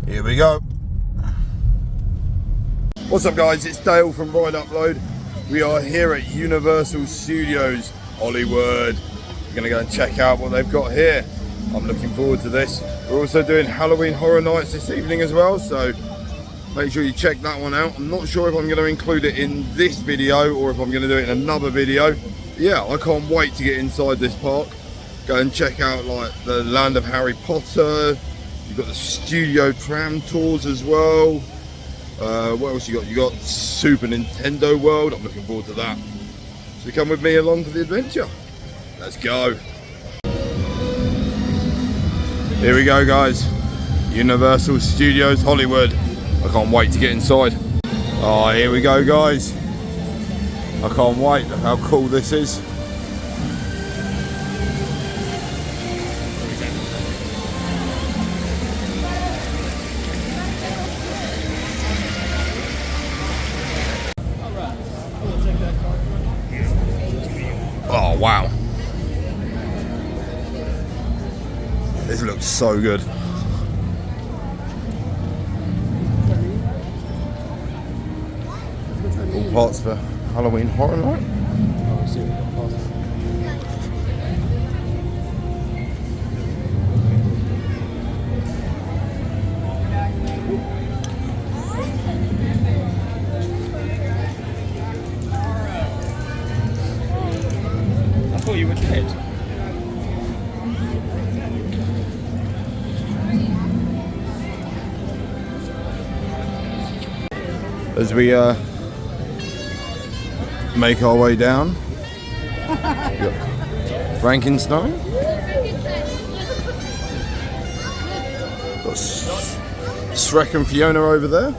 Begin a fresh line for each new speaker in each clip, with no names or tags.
Here we go. What's up guys, it's Dale from Ride Upload. We are here at Universal Studios Hollywood. We're gonna go and check out what they've got here. I'm looking forward to this. We're also doing Halloween Horror Nights this evening as well, so make sure you check that one out. I'm not sure if I'm going to include it in this video or if I'm going to do it in another video. Yeah, I can't wait to get inside this park. Go and check out like the Land of Harry Potter. You've got the studio tram tours as well. What else you got? You got Super Nintendo World. I'm looking forward to that. So come with me along for the adventure. Let's go. Here we go guys. Universal Studios Hollywood. I can't wait to get inside. Oh, here we go guys. I can't wait. Look how cool this is. Oh wow. This looks so good. All parts for Halloween Horror Night.
I thought you were dead.
As we make our way down, Frankenstein. Got Shrek and Fiona over there.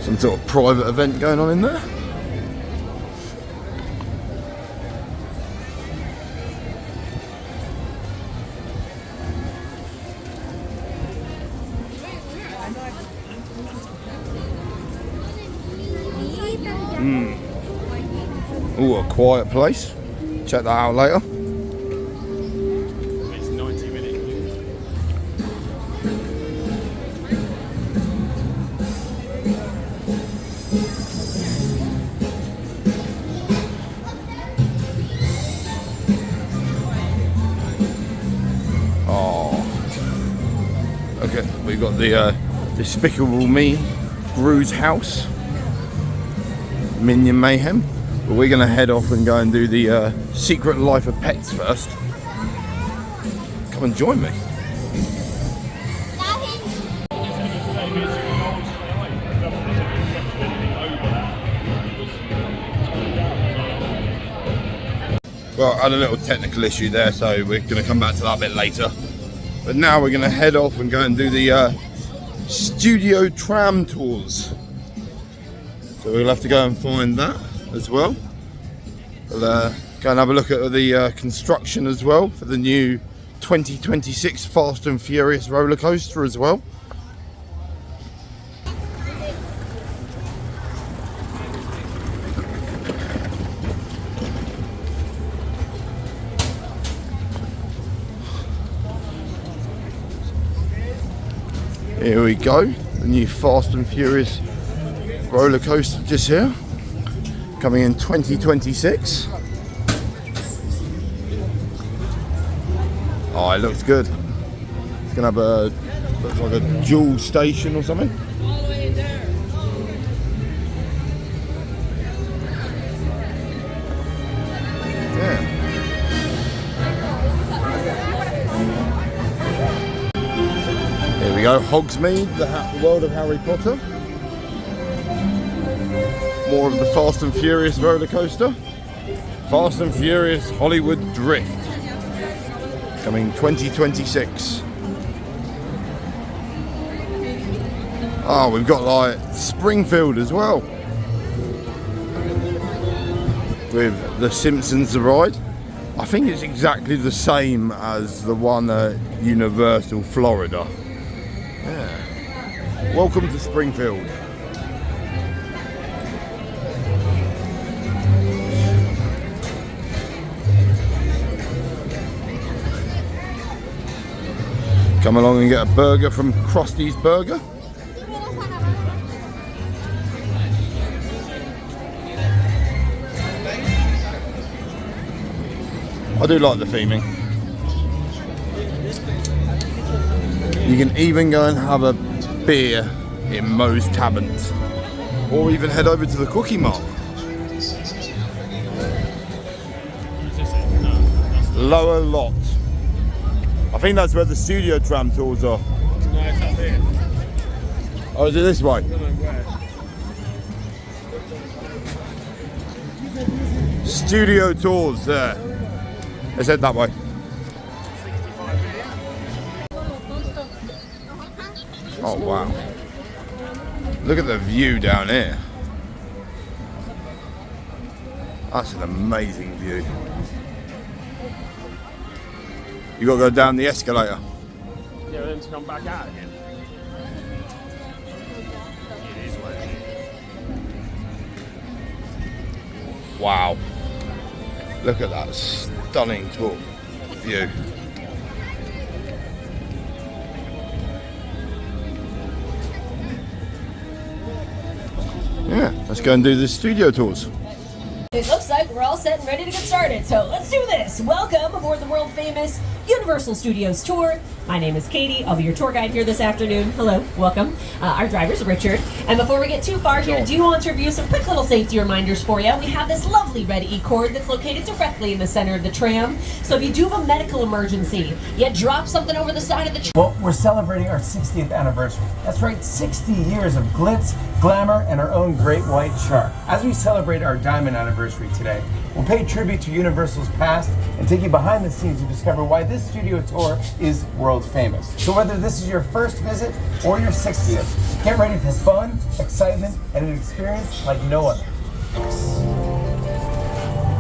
Some sort of private event going on in there. Ooh, a quiet place. Check that out later.
It's 90 minutes.
Oh, okay. We've got the Despicable Me Gru's house, Minion Mayhem. But we're going to head off and go and do the Secret Life of Pets first. Come and join me. Well, I had a little technical issue there, so we're going to come back to that a bit later. But now we're going to head off and go and do the studio tram tours. So we'll have to go and find that as well. We'll go and have a look at the construction as well for the new 2026 Fast and Furious roller coaster as well. Here we go, the new Fast and Furious roller coaster just here, coming in 2026. Oh, it looks good. It's gonna have a, looks like a dual station or something.
All the way in there.
Yeah. Here we go, Hogsmeade, the world of Harry Potter. More of the Fast and Furious roller coaster. Fast and Furious Hollywood Drift. Coming 2026. Oh, we've got like Springfield as well, with the Simpsons The Ride. I think it's exactly the same as the one at Universal Florida. Yeah. Welcome to Springfield. Come along and get a burger from Krusty's Burger. I do like the theming. You can even go and have a beer in Moe's Taverns, or even head over to the Cookie Mart. Lower lot. I think that's where the studio tram tours are.
No, it's up here.
Oh, is it this way?
I don't know where.
Studio tours there. Let's head that way. Oh wow. Look at the view down here. That's an amazing view. You got to go down the escalator.
Yeah, then to come back out again. It is what it is.
Wow. Look at that stunning tour view. Yeah, let's go and do the studio tours.
It looks like we're all set and ready to get started, so let's do this. Welcome aboard the world famous Universal Studios tour. My name is Katie. I'll be your tour guide here this afternoon. Hello, welcome. Our driver's Richard. And before we get too far here, do want to review some quick little safety reminders for you. We have this lovely red E-cord that's located directly in the center of the tram. So if you do have a medical emergency, you drop something over the side of the tram.
Well, we're celebrating our 60th anniversary. That's right, 60 years of glitz, glamour, and our own great white shark. As we celebrate our diamond anniversary today, we'll pay tribute to Universal's past and take you behind the scenes to discover why this studio tour is world famous. So whether this is your first visit or your 60th, get ready for fun, excitement, and an experience like no other.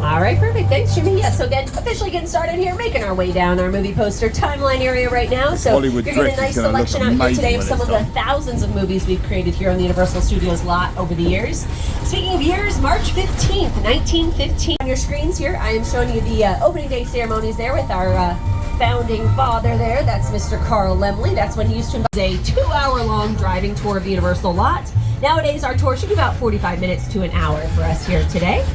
All right, perfect. Thanks, Jimmy. Yes, so again, officially getting started here, making our way down our movie poster timeline area right now. So
Hollywood
you're getting a
Drift
nice
is gonna
selection
look
out here
amazing
today of
when
some
it's
of the
done.
thousands of movies we've created here on the Universal Studios lot over the years. Speaking of years, March 15th, 1915. On your screens here, I am showing you the opening day ceremonies there with our founding father there. That's Mr. Carl Laemmle. That's when he used to invite a 2-hour-long driving tour of the Universal lot. Nowadays, our tour should be about 45 minutes to an hour for us here today.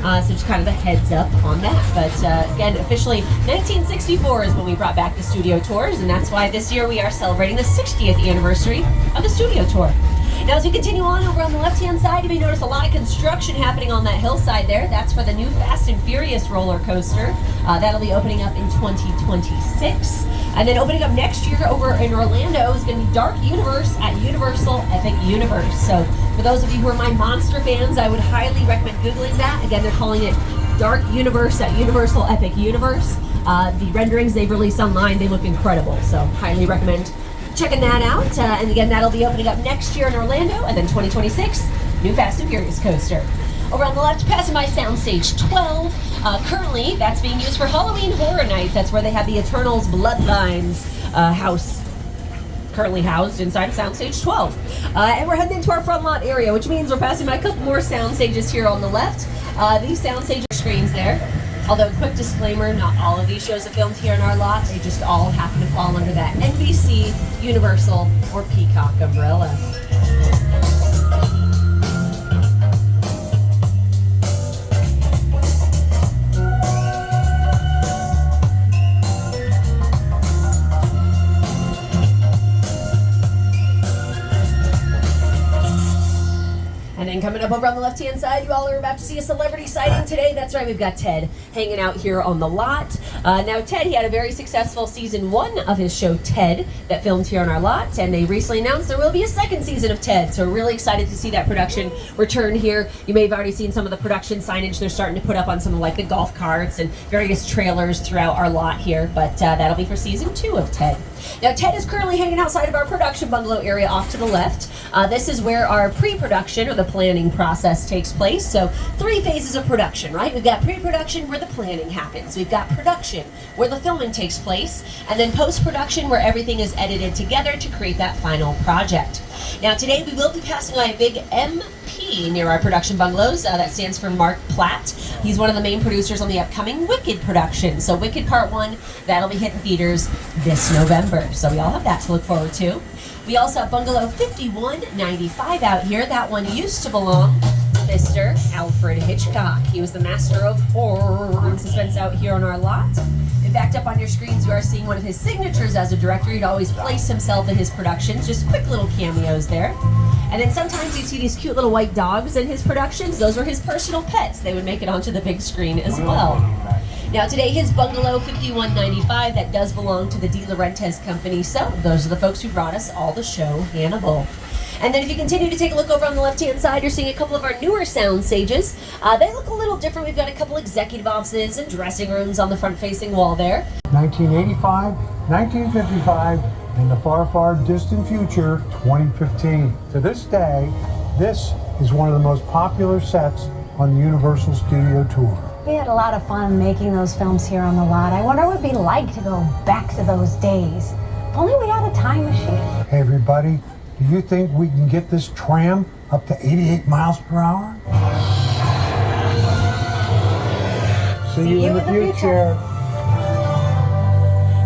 So just kind of a heads up on that. But again, officially 1964 is when we brought back the studio tours, and that's why this year we are celebrating the 60th anniversary of the studio tour. Now as we continue on over on the left-hand side, you may notice a lot of construction happening on that hillside there. That's for the new Fast and Furious roller coaster. That'll be opening up in 2026. And then opening up next year over in Orlando is going to be Dark Universe at Universal Epic Universe. So for those of you who are my monster fans, I would highly recommend Googling that. Again, they're calling it Dark Universe at Universal Epic Universe. The renderings they've released online, they look incredible. So highly recommend checking that out. And again, that'll be opening up next year in Orlando. And then 2026, new Fast and Furious coaster. Over on the left, passing by Soundstage 12. Currently, that's being used for Halloween Horror Nights. That's where they have the Eternals Bloodlines house currently housed inside of Soundstage 12. And we're heading into our front lot area, which means we're passing by a couple more sound stages here on the left. These sound stage screens there. Although, quick disclaimer, not all of these shows are filmed here in our lot. They just all happen to fall under that NBC, Universal, or Peacock umbrella. And then coming up over on the left-hand side, you all are about to see a celebrity sighting today. That's right, we've got Ted hanging out here on the lot. Now, Ted, he had a very successful season 1 of his show, Ted, that filmed here on our lot. And they recently announced there will be a second season of Ted. So we're really excited to see that production return here. You may have already seen some of the production signage they're starting to put up on some of like the golf carts and various trailers throughout our lot here. But that'll be for season 2 of Ted. Now, Ted is currently hanging outside of our production bungalow area off to the left. This is where our pre-production or the planning process takes place. So 3 phases of production, right? We've got pre-production where the planning happens. We've got production where the filming takes place. And then post-production where everything is edited together to create that final project. Now, today we will be passing by a big MP near our production bungalows. That stands for Mark Platt. He's one of the main producers on the upcoming Wicked production. So Wicked Part 1, that'll be hitting theaters this November. So we all have that to look forward to. We also have Bungalow 5195 out here. That one used to belong to Mr. Alfred Hitchcock. He was the master of horror and suspense out here on our lot. And backed up on your screens, you are seeing one of his signatures as a director. He'd always place himself in his productions, just quick little cameos there. And then sometimes you'd see these cute little white dogs in his productions. Those were his personal pets. They would make it onto the big screen as well. Now today, his Bungalow 5195, that does belong to the De Laurentiis Company. So those are the folks who brought us all the show Hannibal. And then if you continue to take a look over on the left-hand side, you're seeing a couple of our newer sound stages. They look a little different. We've got a couple executive offices and dressing rooms on the front-facing wall there.
1985, 1955, and the far, far distant future, 2015. To this day, this is one of the most popular sets on the Universal Studio Tour.
We had a lot of fun making those films here on the lot. I wonder what it would be like to go back to those days. If only we had a time machine.
Hey everybody, do you think we can get this tram up to 88 miles per hour? See you in the future.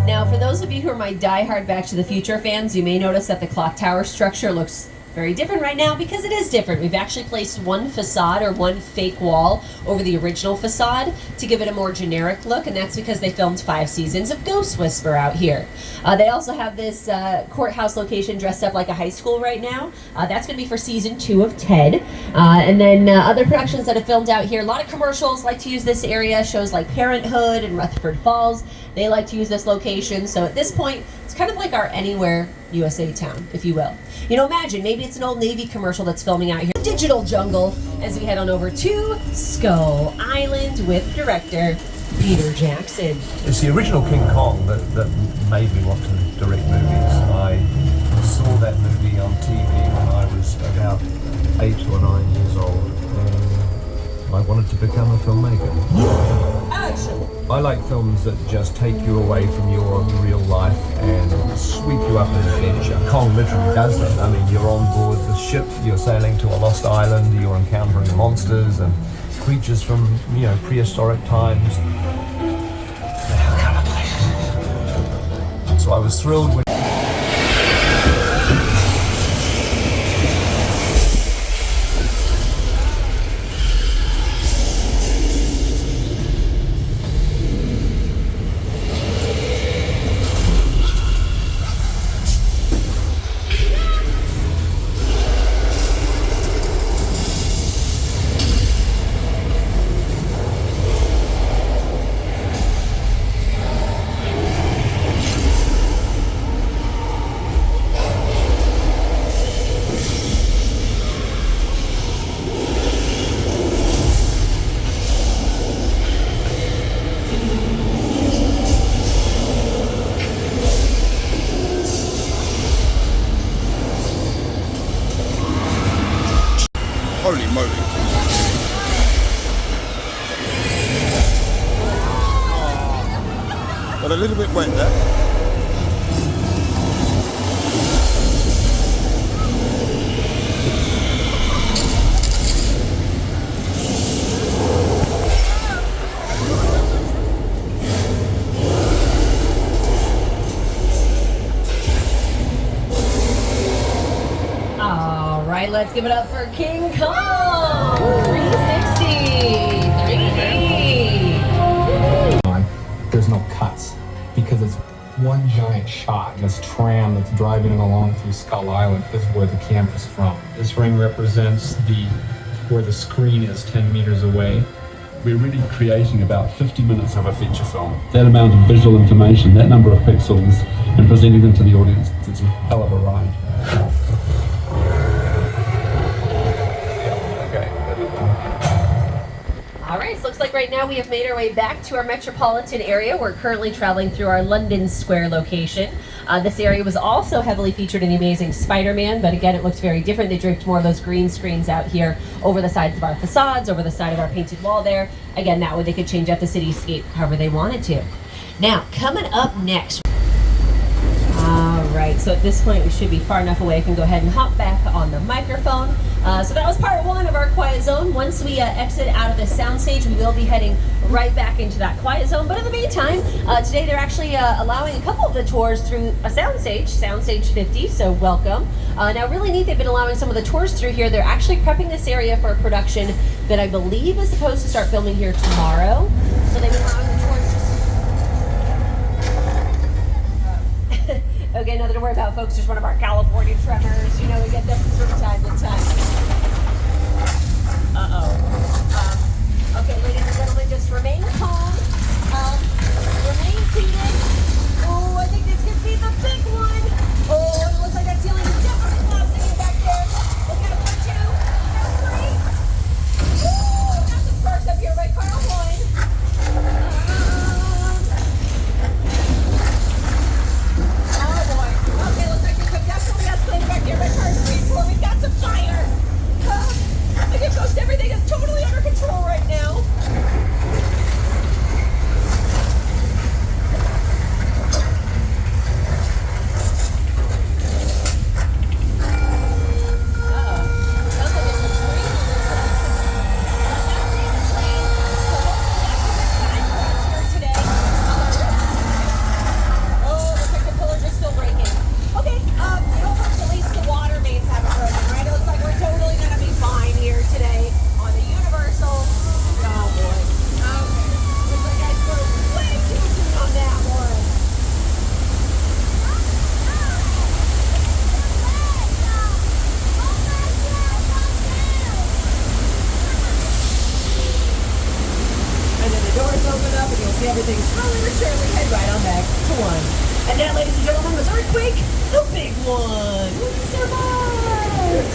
Now, for those of you who are my die-hard Back to the Future fans, you may notice that the clock tower structure looks very different right now because it is different. We've actually placed one facade or one fake wall over the original facade to give it a more generic look, and that's because they filmed 5 seasons of Ghost Whisperer out here. They also have this courthouse location dressed up like a high school right now. That's going to be for season 2 of Ted. And then other productions that have filmed out here. A lot of commercials like to use this area. Shows like Parenthood and Rutherford Falls, they like to use this location. So at this point, it's kind of like our Anywhere USA town, if you will. You know, imagine, maybe it's an old Navy commercial that's filming out here. Digital jungle, as we head on over to Skull Island with director Peter Jackson.
It's the original King Kong that made me want to direct movies. I saw that movie on TV when I was about 8 or 9 years old, and I wanted to become a filmmaker.
Action!
I like films that just take you away from your real life and sweep you up an adventure. Kong literally does that. I mean, you're on board the ship, you're sailing to a lost island, you're encountering monsters and creatures from, prehistoric times. So I was thrilled when
Holy moly. Got a little bit wet there.
Alright, let's give it up for King Kong 360 3D.
There's no cuts because it's one giant shot. And this tram that's driving along through Skull Island is where the camera's from. This ring represents where the screen is 10 meters away.
We're really creating about 50 minutes of a feature film. That amount of visual information, that number of pixels, and presenting them to the audience, it's a hell of a ride.
Alright, so looks looks like right now we have made our way back to our metropolitan area. We're currently traveling through our London Square location. This area was also heavily featured in The Amazing Spider-Man, but again, it looks very different. They draped more of those green screens out here over the sides of our facades, over the side of our painted wall there. Again, that way they could change up the cityscape however they wanted to. Now, coming up next. Alright, so at this point we should be far enough away. I can go ahead and hop back on the microphone. So that was part one of our quiet zone. Once we exit out of the soundstage, we will be heading right back into that quiet zone. But in the meantime, today they're actually allowing a couple of the tours through a soundstage 50, so welcome. Now really neat, they've been allowing some of the tours through here. They're actually prepping this area for a production that I believe is supposed to start filming here tomorrow. So they've been allowing the tours Okay, nothing to worry about, folks. Just one of our California tremors. You know, we get them from time to time. Okay, ladies and gentlemen, just remain calm. Remain seated. Oh, I think this could be the big one. Oh, it looks like that ceiling is definitely collapsing in back there. Look at it, 1, 2, 3. Ooh, got some sparks up here, right, Carl? 1. We've got some fire. I think most everything is totally under control right now. Everything slowly but surely head right on back to 1. And now, ladies and gentlemen, was Earthquake, the big one. We survived.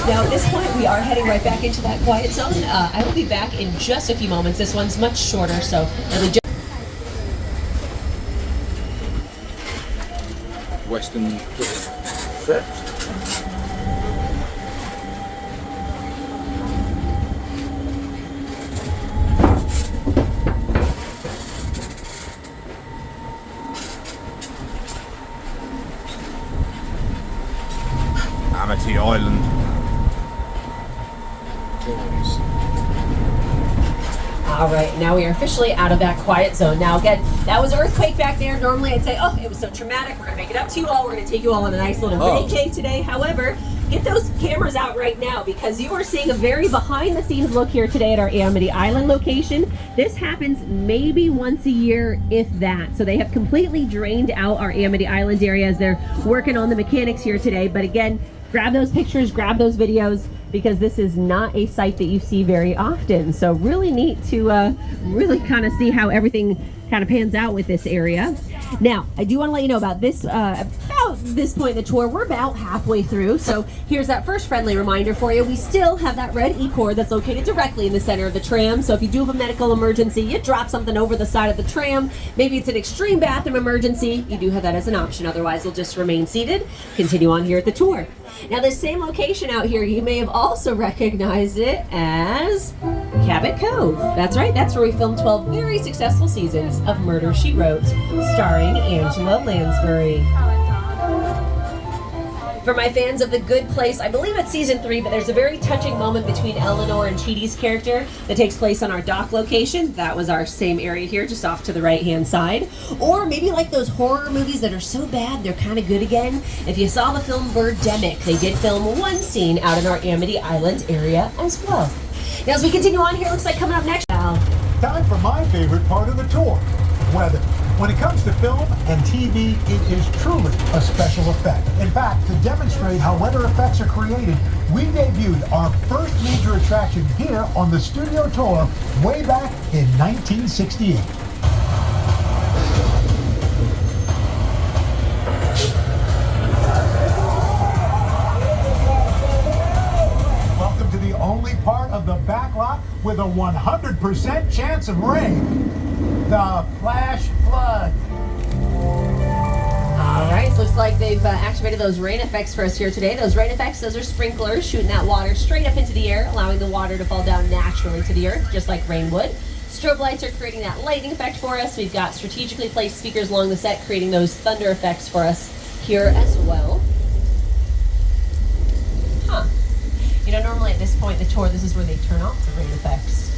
Now, at this point, we are heading right back into that quiet zone. I will be back in just a few moments. This one's much shorter, so it'll just
Western trips. Amity Island.
All right, now we are officially out of that quiet zone. Now again, that was an earthquake back there. Normally I'd say, oh, it was so traumatic. We're gonna make it up to you all. We're gonna take you all on a nice little vacay today. However, get those cameras out right now because you are seeing a very behind the scenes look here today at our Amity Island location. This happens maybe once a year, if that. So they have completely drained out our Amity Island area as they're working on the mechanics here today. But again, grab those pictures, grab those videos, because this is not a site that you see very often. So really neat to really kind of see how everything kind of pans out with this area. Now, I do want to let you know about this, about this point in the tour, we're about halfway through. So here's that first friendly reminder for you. We still have that red E-cord that's located directly in the center of the tram. So if you do have a medical emergency, you drop something over the side of the tram, maybe it's an extreme bathroom emergency, you do have that as an option. Otherwise, you'll just remain seated, continue on here at the tour. Now, this same location out here, you may have also recognized it as Cabot Cove. That's right, that's where we filmed 12 very successful seasons of Murder, She Wrote, starring Angela Lansbury. For my fans of The Good Place, I believe it's season 3, but there's a very touching moment between Eleanor and Chidi's character that takes place on our dock location. That was our same area here, just off to the right-hand side. Or maybe like those horror movies that are so bad, they're kind of good again. If you saw the film Birdemic, they did film one scene out in our Amity Island area as well. Now, as we continue on here, looks like coming up next.
Time for my favorite part of the tour, weather. When it comes to film and TV, it is truly a special effect. In fact, to demonstrate how weather effects are created, we debuted our first major attraction here on the studio tour way back in 1968. Welcome to the only part of the back lot where with a 100% chance of rain. The flash flood.
All right, so looks like they've activated those rain effects for us here today. Those rain effects, those are sprinklers shooting that water straight up into the air, allowing the water to fall down naturally to the earth, just like rain would. Strobe lights are creating that lighting effect for us. We've got strategically placed speakers along the set, creating those thunder effects for us here as well. Huh. You know, normally at this point in the tour, this is where they turn off the rain effects.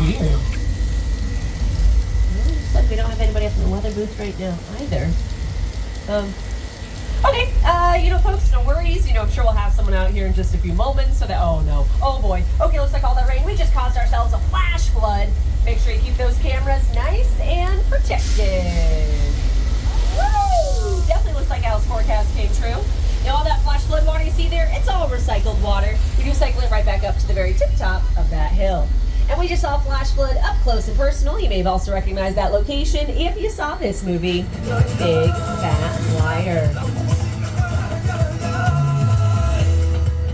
Weird. Looks like we don't have anybody up in the weather booth right now either. Okay, you know, folks, no worries. You know, I'm sure we'll have someone out here in just a few moments so that, oh no, oh boy. Okay, looks like all that rain, we just caused ourselves a flash flood. Make sure you keep those cameras nice and protected. Woo! Definitely looks like Al's forecast came true. Now, all that flash flood water you see there, it's all recycled water. We do cycle it right back up to the very tip top of that hill. And we just saw flash flood up close and personal. You may have also recognized that location if you saw this movie, Big Fat Liar.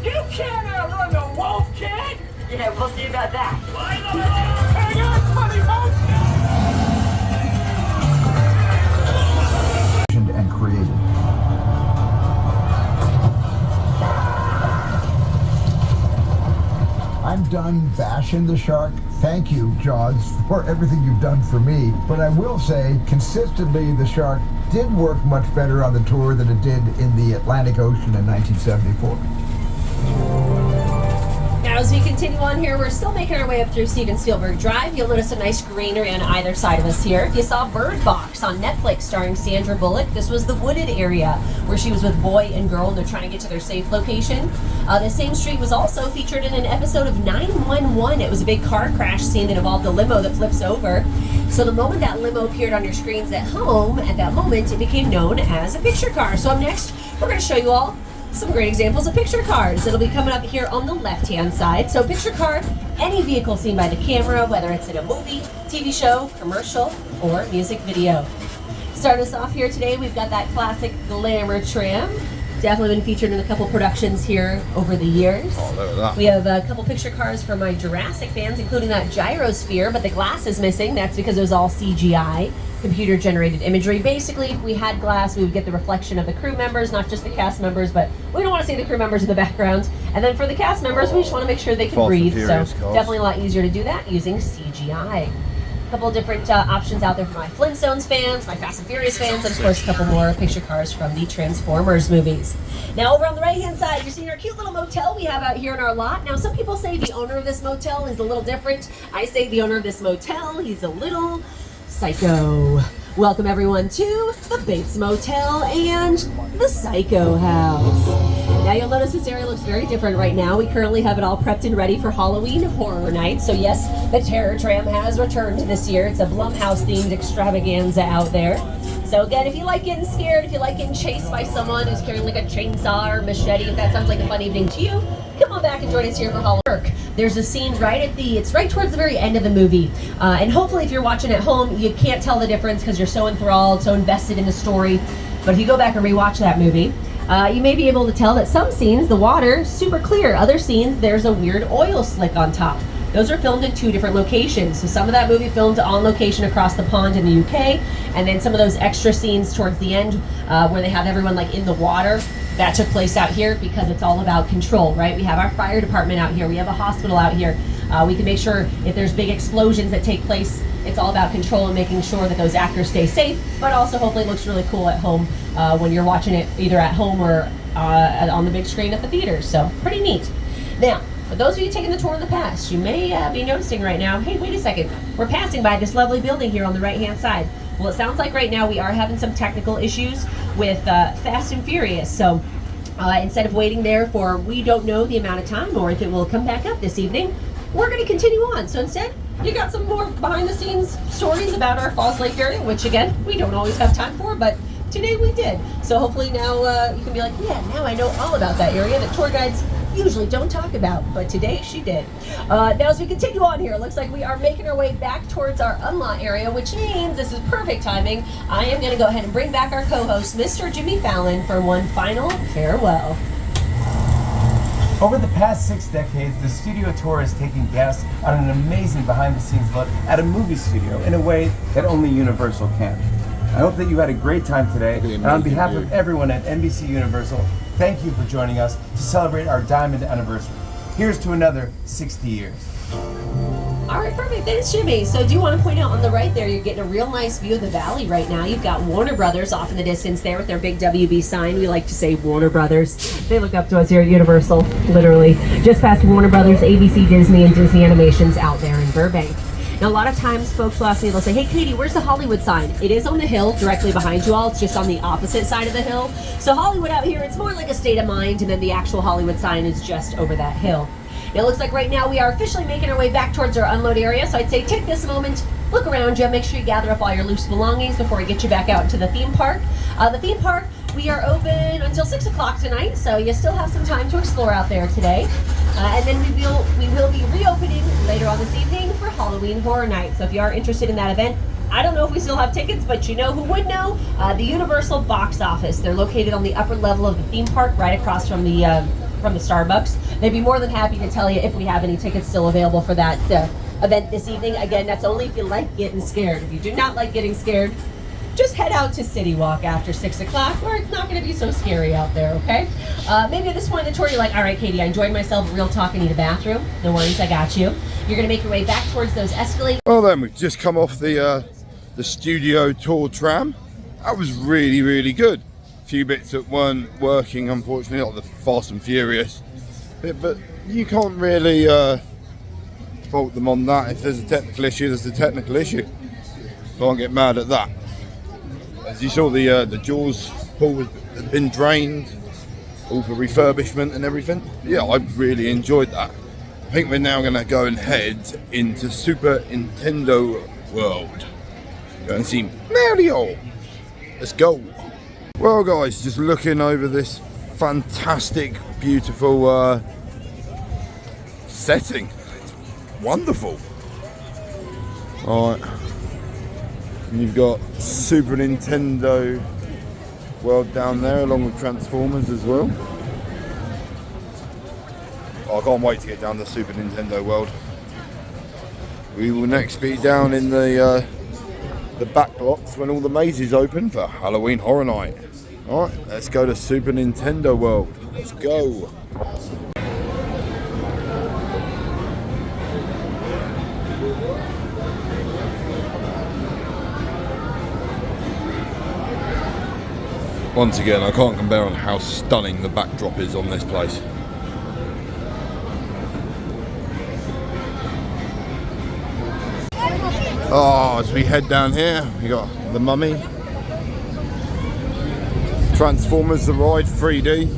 You can't outrun the wolf, kid!
Yeah, we'll see about that.
Hang on, buddy,
and created. I'm done bashing the shark. Thank you, Jaws, for everything you've done for me. But I will say, consistently, the shark did work much better on the tour than it did in the Atlantic Ocean in 1974.
Now, as we continue on here, we're still making our way up through Steven Spielberg Drive. You'll notice a nice greenery on either side of us here. If you saw Bird Box on Netflix starring Sandra Bullock, this was the wooded area where she was with boy and girl and they're trying to get to their safe location. The same street was also featured in an episode of 911. It was a big car crash scene that involved a limo that flips over. So the moment that limo appeared on your screens at home, at that moment, it became known as a picture car. So up next, we're going to show you all some great examples of picture cars. It'll be coming up here on the left-hand side. So picture car, any vehicle seen by the camera, whether it's in a movie, TV show, commercial, or music video. Starting us off here today, we've got that classic Glamour tram. Definitely been featured in a couple productions here over the years.
Oh, look at that.
We have a couple picture cars for my Jurassic fans, including that gyrosphere, but the glass is missing. That's because it was all CGI, computer-generated imagery. Basically, if we had glass, we would get the reflection of the crew members, not just the cast members, but we don't want to see the crew members in the background. And then for the cast members, we just want to make sure they can breathe. So definitely a lot easier to do that using CGI. A couple different options out there for my Flintstones fans, my Fast and Furious fans, and of course a couple more picture cars from the Transformers movies. Now over on the right hand side, you're seeing our cute little motel we have out here in our lot. Now some people say the owner of this motel is a little different. I say the owner of this motel, he's a little psycho. Welcome everyone to the Bates Motel and the Psycho House. Now you'll notice this area looks very different right now. We currently have it all prepped and ready for Halloween Horror Night. So yes, the Terror Tram has returned this year. It's a Blumhouse themed extravaganza out there. So again, if you like getting scared, if you like getting chased by someone who's carrying like a chainsaw or machete, if that sounds like a fun evening to you, come on back and join us here for Halloween. There's a scene it's right towards the very end of the movie. And hopefully if you're watching at home, you can't tell the difference because you're so enthralled, so invested in the story. But if you go back and rewatch that movie, you may be able to tell that some scenes, the water, super clear. Other scenes, there's a weird oil slick on top. Those are filmed in two different locations. So some of that movie filmed on location across the pond in the UK, and then some of those extra scenes towards the end where they have everyone like in the water, that took place out here because it's all about control, right? We have our fire department out here. We have a hospital out here. We can make sure if there's big explosions that take place, it's all about control and making sure that those actors stay safe, but also hopefully it looks really cool at home when you're watching it either at home or on the big screen at the theaters. So pretty neat. Now, for those of you taking the tour in the past, you may be noticing right now, hey, wait a second, we're passing by this lovely building here on the right-hand side. Well, it sounds like right now we are having some technical issues with Fast and Furious. So instead of waiting there for we don't know the amount of time or if it will come back up this evening, we're going to continue on. So instead, you got some more behind-the-scenes stories about our Falls Lake area, which again, we don't always have time for, but today we did. So hopefully now you can be like, yeah, now I know all about that area that tour guides usually don't talk about, but today she did. Now as we continue on here, it looks like we are making our way back towards our unlock area, which means this is perfect timing. I am going to go ahead and bring back our co-host, Mr. Jimmy Fallon, for one final farewell.
Over the past 6 decades, the studio tour has taken guests on an amazing behind-the-scenes look at a movie studio in a way that only Universal can. I hope that you had a great time today, and on behalf of everyone at NBC Universal, thank you for joining us to celebrate our diamond anniversary. Here's to another 60 years.
All right, perfect. Thanks, Jimmy. So do you want to point out on the right there, you're getting a real nice view of the valley right now. You've got Warner Brothers off in the distance there with their big WB sign. We like to say Warner Brothers. They look up to us here at Universal, literally. Just past Warner Brothers, ABC, Disney, and Disney Animations out there in Burbank. Now, a lot of times folks will ask me, they'll say, hey, Katie, where's the Hollywood sign? It is on the hill directly behind you all. It's just on the opposite side of the hill. So Hollywood out here, it's more like a state of mind, and then the actual Hollywood sign is just over that hill. It looks like right now we are officially making our way back towards our unload area, so I'd say take this moment, look around you, make sure you gather up all your loose belongings before we get you back out into the theme park. The theme park, we are open until 6 o'clock tonight, so you still have some time to explore out there today. And then we will be reopening later on this evening for Halloween Horror Night. So if you are interested in that event, I don't know if we still have tickets, but you know who would know? The Universal Box Office. They're located on the upper level of the theme park, right across from the Starbucks. They'd be more than happy to tell you if we have any tickets still available for that event this evening. Again, that's only if you like getting scared. If you do not like getting scared, just head out to City Walk after 6 o'clock, where it's not going to be so scary out there, okay? Maybe at this point in the tour, you're like, all right, Katie, I enjoyed myself. Real talk, I need a bathroom. No worries, I got you. You're going to make your way back towards those escalators.
Well then, we've just come off the studio tour tram. That was really, really good. A few bits that weren't working, unfortunately, like the Fast and Furious bit, but you can't really fault them on that. If there's a technical issue, there's a technical issue. Can't get mad at that. As you saw, the Jaws pool has been drained, all for refurbishment and everything. Yeah, I really enjoyed that. I think we're now going to go and head into Super Nintendo World. Go and see Mario. Let's go. Well, guys, just looking over this fantastic, beautiful setting. It's wonderful. All right. And you've got Super Nintendo World down there, along with Transformers as well. Oh, I can't wait to get down to Super Nintendo World. We will next be down in the back blocks when all the mazes open for Halloween Horror Night. All right, let's go to Super Nintendo World. Let's go. Once again, I can't compare on how stunning the backdrop is on this place. Oh, as we head down here, we got the Mummy, Transformers The Ride 3D.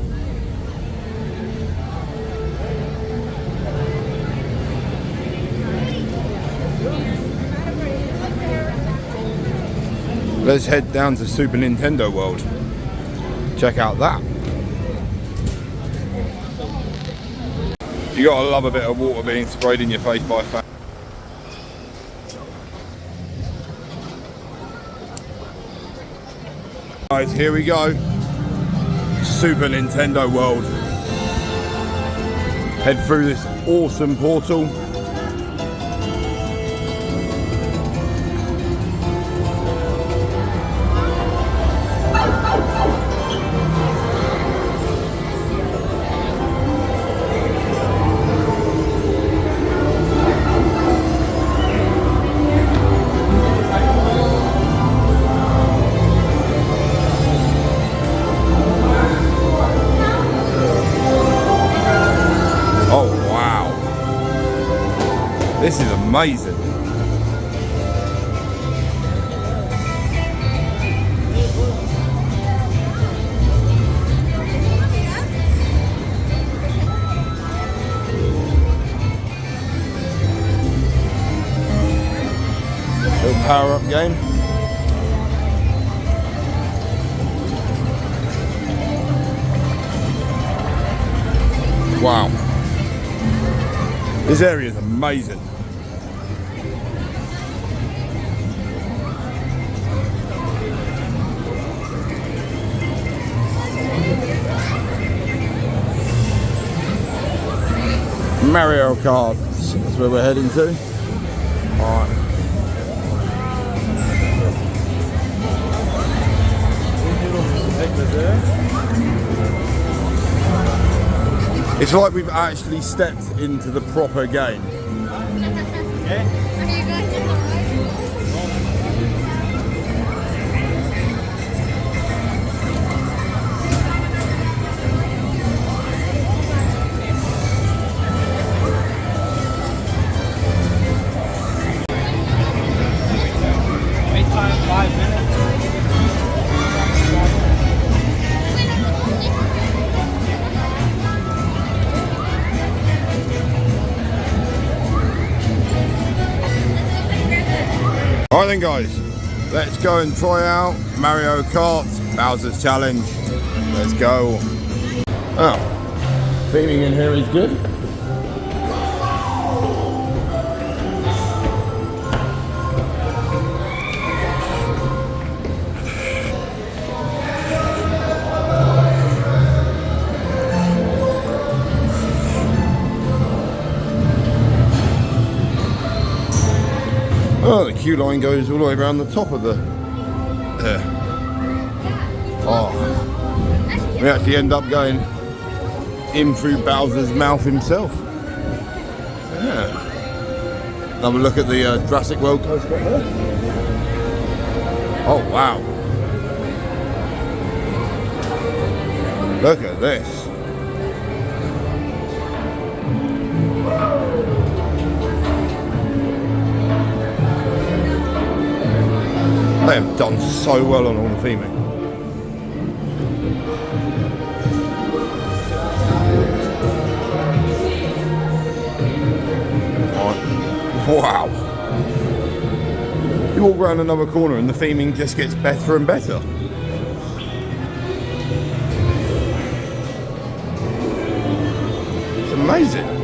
Let's head down to Super Nintendo World. Check out that. You gotta love a bit of water being sprayed in your face by a fan. Guys, here we go. Super Nintendo World. Head through this awesome portal. This is amazing. Little power-up game. Wow. This area is amazing. Mario Kart. That's where we're heading to. Alright. It's like we've actually stepped into the proper game.
Wait time 5 minutes.
Alright then guys, let's go and try out Mario Kart Bowser's Challenge. Let's go. Oh, theming in here is good. Oh, the queue line goes all the way around the top of the... There. Oh. We actually end up going in through Bowser's mouth himself. Yeah. Have a look at the Jurassic World coaster up there. Oh, wow. Look at this. They have done so well on all the theming. Wow. You walk around another corner and the theming just gets better and better. It's amazing.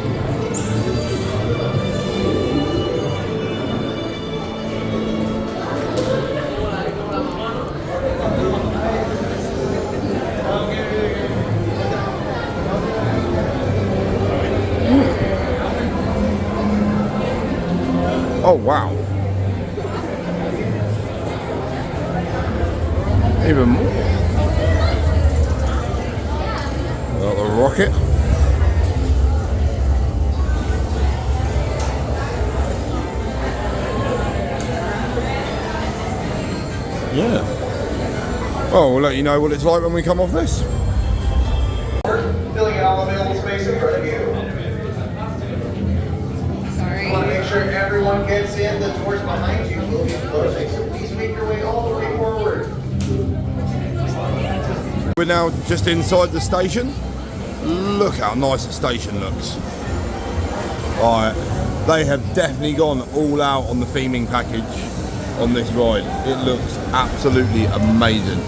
Oh wow. Even more. Got the rocket. Yeah. Oh, we'll let you know what it's like when we come off this.
Filling in all available space in front of you. I want to make sure everyone gets in. The doors behind you will be closing, so please make your way all the way forward.
We're now just inside the station. Look how nice the station looks. Alright, they have definitely gone all out on the theming package on this ride. It looks absolutely amazing.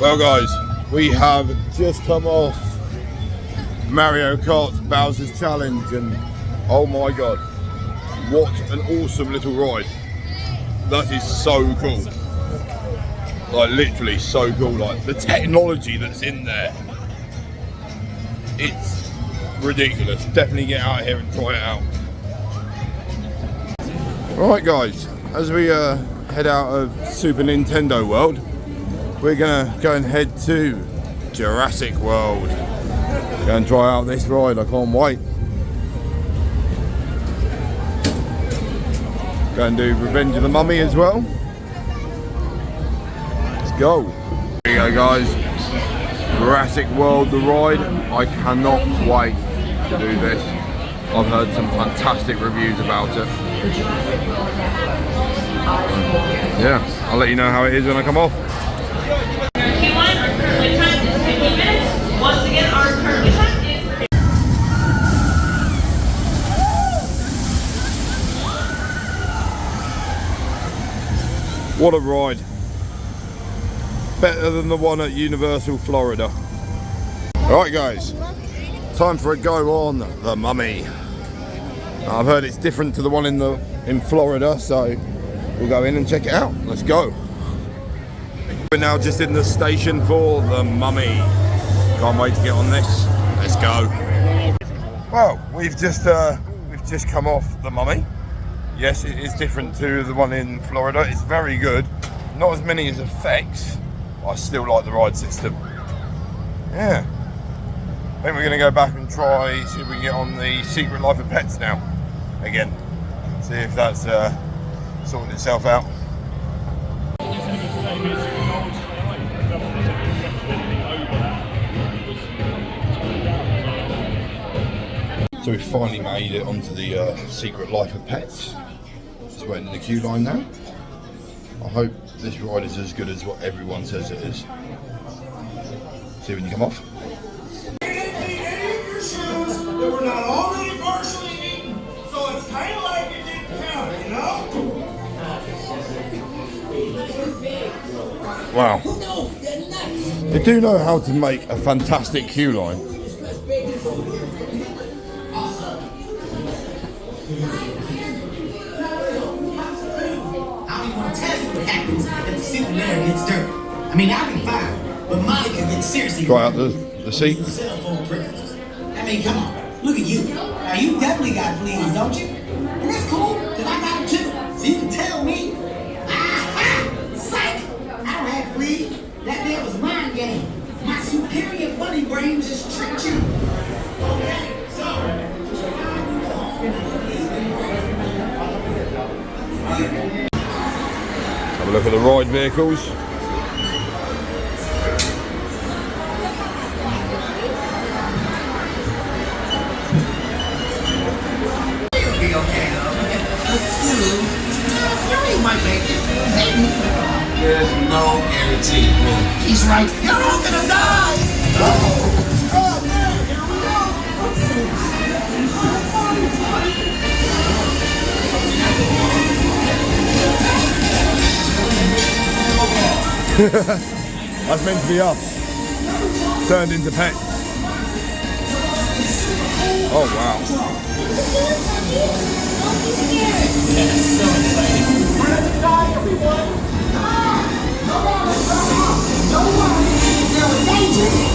Well guys, we have just come off Mario Kart Bowser's Challenge and oh my god, what an awesome little ride. That is so cool. Like literally so cool. Like the technology that's in there, it's ridiculous. Definitely get out here and try it out. Right guys, as we head out of Super Nintendo World, we're gonna go and head to Jurassic World. Go and try out this ride, I can't wait. Go and do Revenge of the Mummy as well. Let's go. Here you go guys, Jurassic World the ride. I cannot wait to do this. I've heard some fantastic reviews about it. Yeah, I'll let you know how it is when I come off.
Q1, our current wait time is 15 minutes. Once again, our current wait time is...
What a ride. Better than the one at Universal Florida. Alright guys, time for a go on the Mummy. I've heard it's different to the one in Florida, so we'll go in and check it out. Let's go. We're now just in the station for the Mummy. Can't wait to get on this. Let's go. Well, we've just come off the Mummy. Yes, it is different to the one in Florida. It's very good. Not as many as effects. I still like the ride system. Yeah. I think we're going to go back and try, see if we can get on the Secret Life of Pets now. Again. See if that's sorting itself out. So we finally made it onto the Secret Life of Pets. Just waiting in the queue line now. I hope this ride is as good as what everyone says it is. See when you come off.
That we're not already partially eaten, so it's kind of like it didn't count, you know?
Wow. They do know how to make a fantastic queue line.
I don't even want to tell you what happens if the Secret Lair gets dirty. I mean, I'll be fine, but Monica gets seriously.
Try out the seat.
Cell phone privileges. I mean, come on, look at you. Now you definitely got fleas, don't you? And that's cool, cause I got them too. So you can tell me. Psych! I don't have fleas. That there was mind game. My superior bunny brain just tricked you. Okay, so.
Have a look at the ride vehicles.
You'll be okay though. You might make it. Maybe. There's no guarantee. He's right. You're all gonna die. Oh man, here we
That's meant to be us. Turned into pets. Oh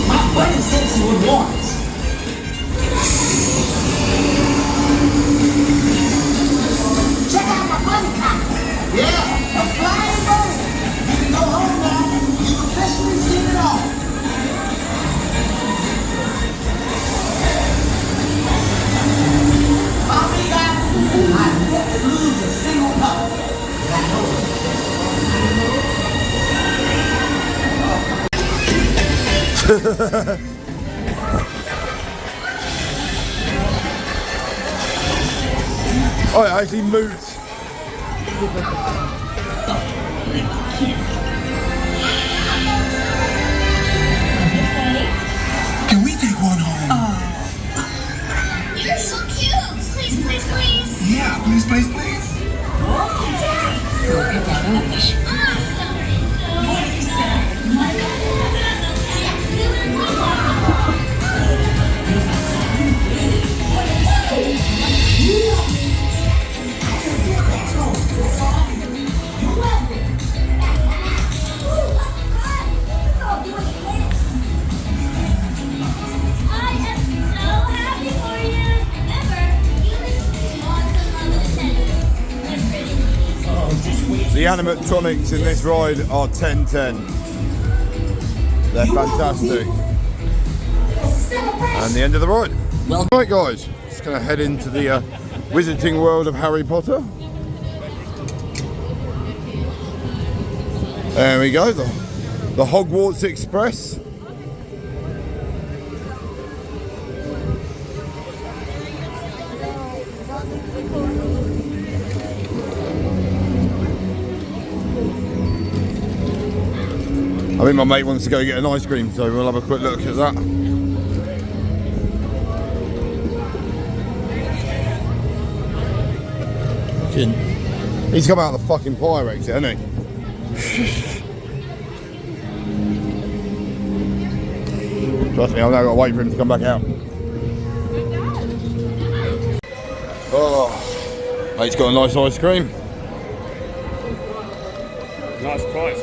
My button senses would warn us. Check out my button cock. Yeah, a flying bird. You can go home now. You've officially seen it all. I never lose a single pup. I know it.
Oh, it actually moved.
Can we take one home?
You're so cute. Please, please, please.
Yeah, please, please, please.
Look at that image.
The animatronics in this ride are 10/10. They're fantastic. And the end of the ride. Well, right guys, just gonna head into the Wizarding World of Harry Potter. There we go, the Hogwarts Express. I think my mate wants to go get an ice cream, so we'll have a quick look at that. He's come out of the fucking fire exit, hasn't he? Trust me, I've now got to wait for him to come back out. Oh, mate's got a nice ice cream.
Nice price.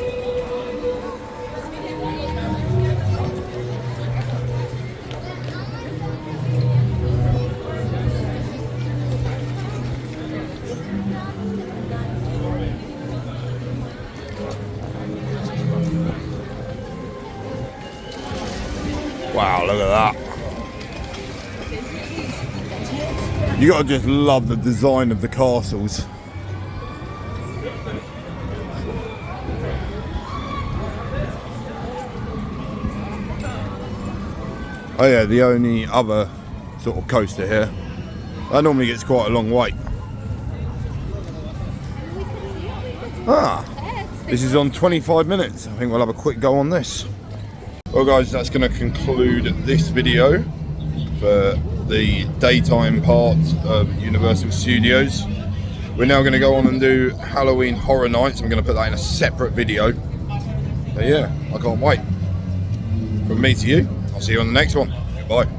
Wow, look at that. You gotta just love the design of the castles. Oh yeah, the only other sort of coaster here, that normally gets quite a long wait. Ah, this is on 25 minutes. I think we'll have a quick go on this. Well guys, that's going to conclude this video for the daytime part of Universal Studios. We're now going to go on and do Halloween Horror Nights. I'm going to put that in a separate video. But yeah, I can't wait. From me to you, I'll see you on the next one. Goodbye.